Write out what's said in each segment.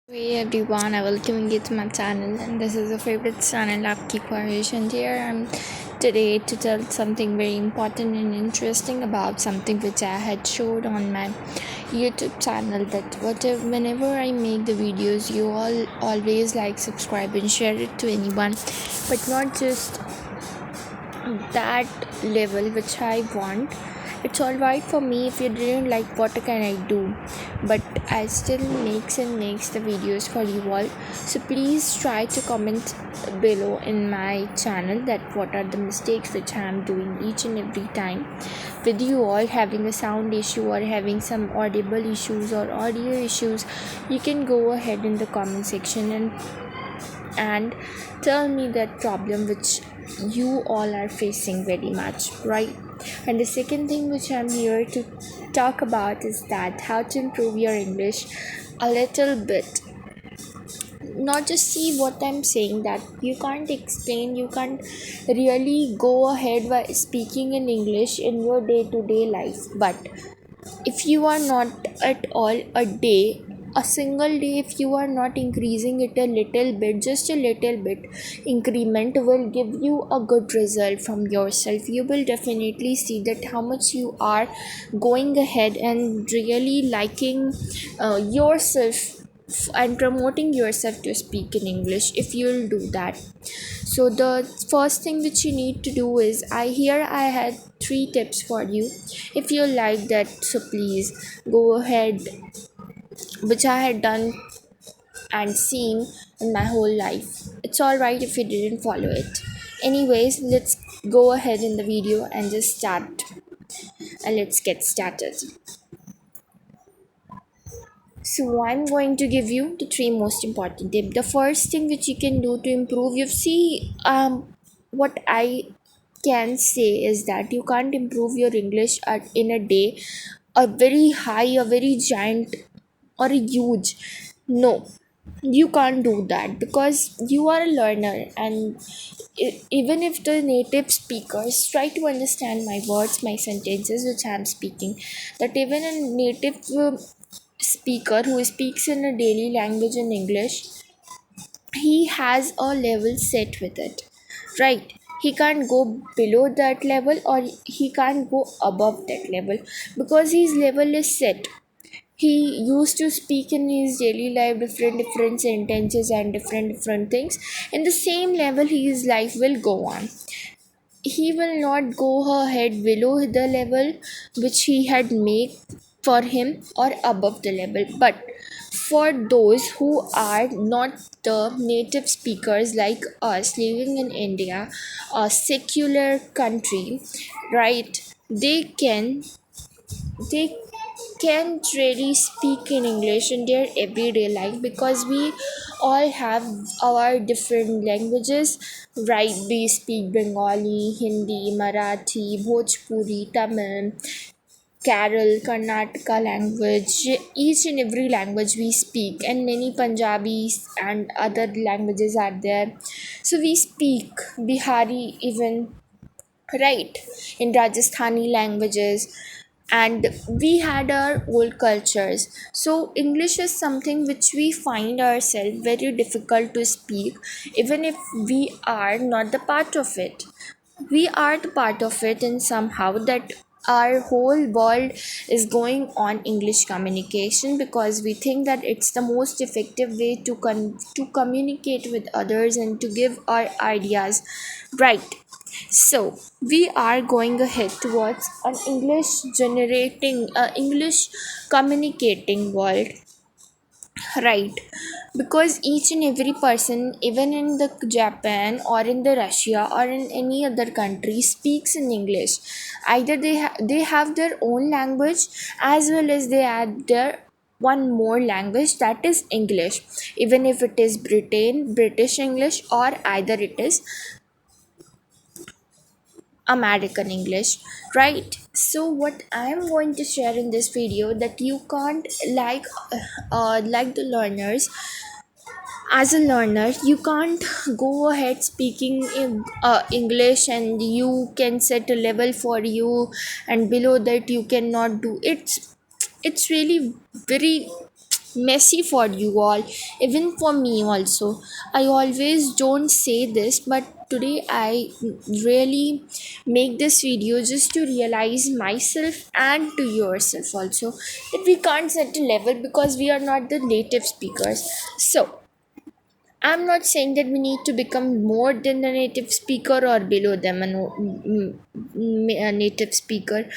Hey everyone, I welcome you to my channel, and this is a favorite channel Aapki Khwahish. And here I'm today to tell something very important and interesting about something which I had showed on my YouTube channel. That whenever I make the videos, you all always like, subscribe, and share it to anyone, but not just that level which I want. It's alright for me if you didn't like, what can I do? But I still makes the videos for you all. So please try to comment below in my channel that what are the mistakes which I am doing each and every time. With you all having a sound issue or having some audible issues or audio issues, you can go ahead in the comment section and tell me that problem which you all are facing very much, right? And the second thing which I'm here to talk about is that how to improve your English a little bit. Not just see what I'm saying, that you can't explain, you can't really go ahead by speaking in English in your day-to-day life. But if you are not at all a single day, if you are not increasing it a little bit, just a little bit increment will give you a good result from yourself. You will definitely see that how much you are going ahead and really liking yourself and promoting yourself to speak in English if you'll do that. So the first thing which you need to do is, I had 3 tips for you. If you like that, so please go ahead, which I had done and seen in my whole life. It's all right if you didn't follow it. Anyways, let's go ahead in the video and just start, and let's get started. So I'm going to give you the 3 most important tips. The first thing which you can do to improve, you see, what I can say is that you can't improve your English in a day, a very high, a very giant, or a huge. No, you can't do that because you are a learner, and even if the native speakers try to understand my words, my sentences which I'm speaking, that even a native speaker who speaks in a daily language in English, he has a level set with it, right? He can't go below that level, or he can't go above that level, because his level is set. He used to speak in his daily life different sentences and different things. In the same level, his life will go on. He will not go ahead below the level which he had made for him, or above the level. But for those who are not the native speakers like us, living in India, a secular country, right? They can't really speak in English in their everyday life, because we all have our different languages, right? We speak Bengali, Hindi, Marathi, Bhojpuri, Tamil, Kerala, Karnataka language, each and every language we speak, and many Punjabis and other languages are there. So we speak Bihari even, right, in Rajasthani languages, and we had our old cultures. So English is something which we find ourselves very difficult to speak, even if we are not the part of it. We are the part of it, and somehow that our whole world is going on English communication, because we think that it's the most effective way to communicate with others and to give our ideas, right? So we are going ahead towards an English generating, English communicating world, right? Because each and every person, even in the Japan or in the Russia or in any other country, speaks in English. Either they have their own language, as well as they add their one more language, that is English. Even if it is British English, or either it is American English, right? So what I am going to share in this video, that you can't like the learners. As a learner, you can't go ahead speaking in English, and you can set a level for you, and below that you cannot do. It's really very messy for you all, even for me also. I always don't say this, but today I really make this video just to realize myself and to yourself also that we can't set a level because we are not the native speakers. So I'm not saying that we need to become more than the native speaker or below them, a native speaker,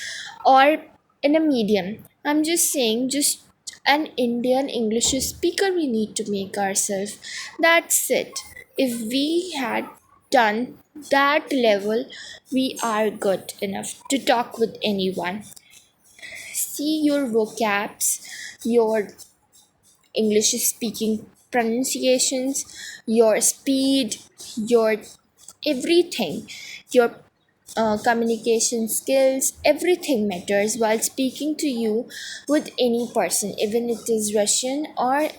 or in a medium. I'm just saying, just an Indian English speaker we need to make ourselves. That's it. If we had done that level, we are good enough to talk with anyone. See your vocabs, your English speaking pronunciations, your speed, your everything, your communication skills, everything matters while speaking to you with any person, even it is Russian or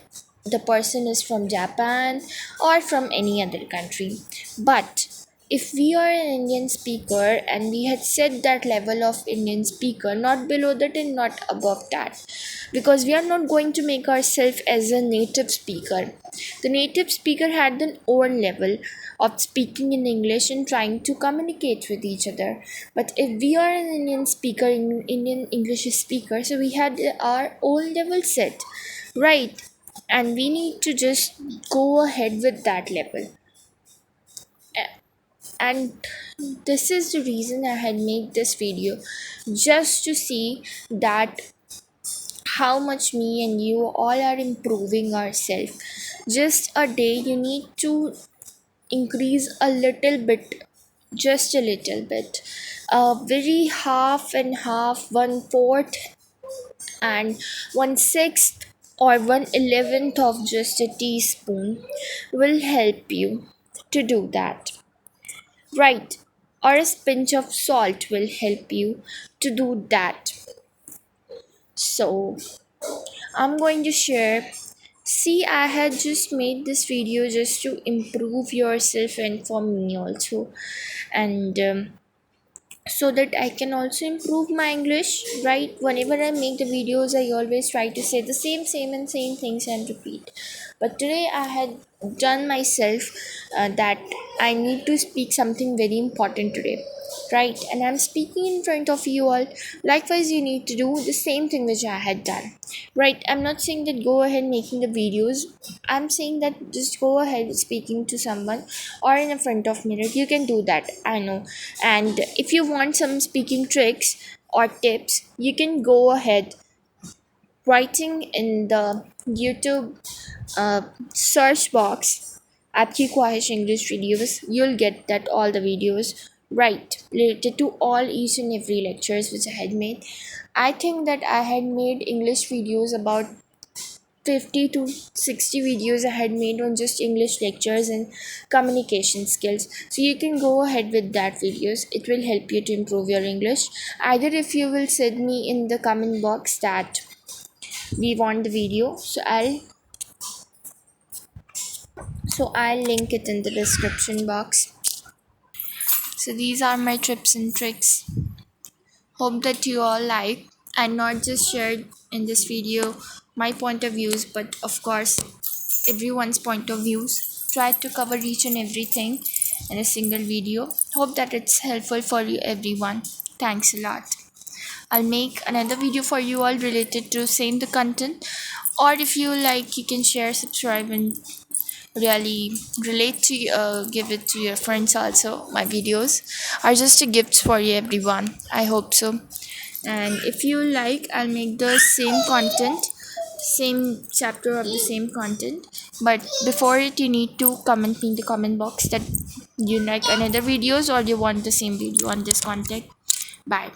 the person is from Japan or from any other country. But if we are an Indian speaker and we had set that level of Indian speaker, not below that and not above that, because we are not going to make ourselves as a native speaker. The native speaker had their own level of speaking in English and trying to communicate with each other. But if we are an Indian speaker, Indian English speaker, so we had our own level set, right? And we need to just go ahead with that level. And this is the reason I had made this video, just to see that how much me and you all are improving ourselves. Just a day you need to increase a little bit, just a little bit, a very half and half, 1/4 and 1/6 or 1/11 of just a teaspoon will help you to do that, right? Or a pinch of salt will help you to do that. So I'm going to share. See, I had just made this video just to improve yourself and for me also, and so that I can also improve my English, right? Whenever I make the videos, I always try to say the same things and repeat. But today I had done myself that I need to speak something very important today, right? And I'm speaking in front of you all. Likewise, you need to do the same thing which I had done, right? I'm not saying that go ahead making the videos. I'm saying that just go ahead speaking to someone or in a front of mirror. You can do that, I know. And if you want some speaking tricks or tips, you can go ahead writing in the YouTube uh, search box आपकी ख्वाहिश English videos. You'll get that all the videos, right, related to all each and every lectures which I had made. I think that I had made English videos about 50 to 60 videos I had made on just English lectures and communication skills. So you can go ahead with that videos. It will help you to improve your English. Either if you will send me in the comment box that we want the video, so I'll link it in the description box. So these are my tips and tricks. Hope that you all like and not just shared in this video my point of views, but of course everyone's point of views. Try to cover each and everything in a single video. Hope that it's helpful for you everyone. Thanks a lot. I'll make another video for you all related to same the content, or if you like you can share, subscribe and really relate to give it to your friends also. My videos are just a gift for you everyone. I hope so. And if you like, I'll make the same content, same chapter of the same content, but before it you need to comment me in the comment box that you like another videos or you want the same video on this content. Bye.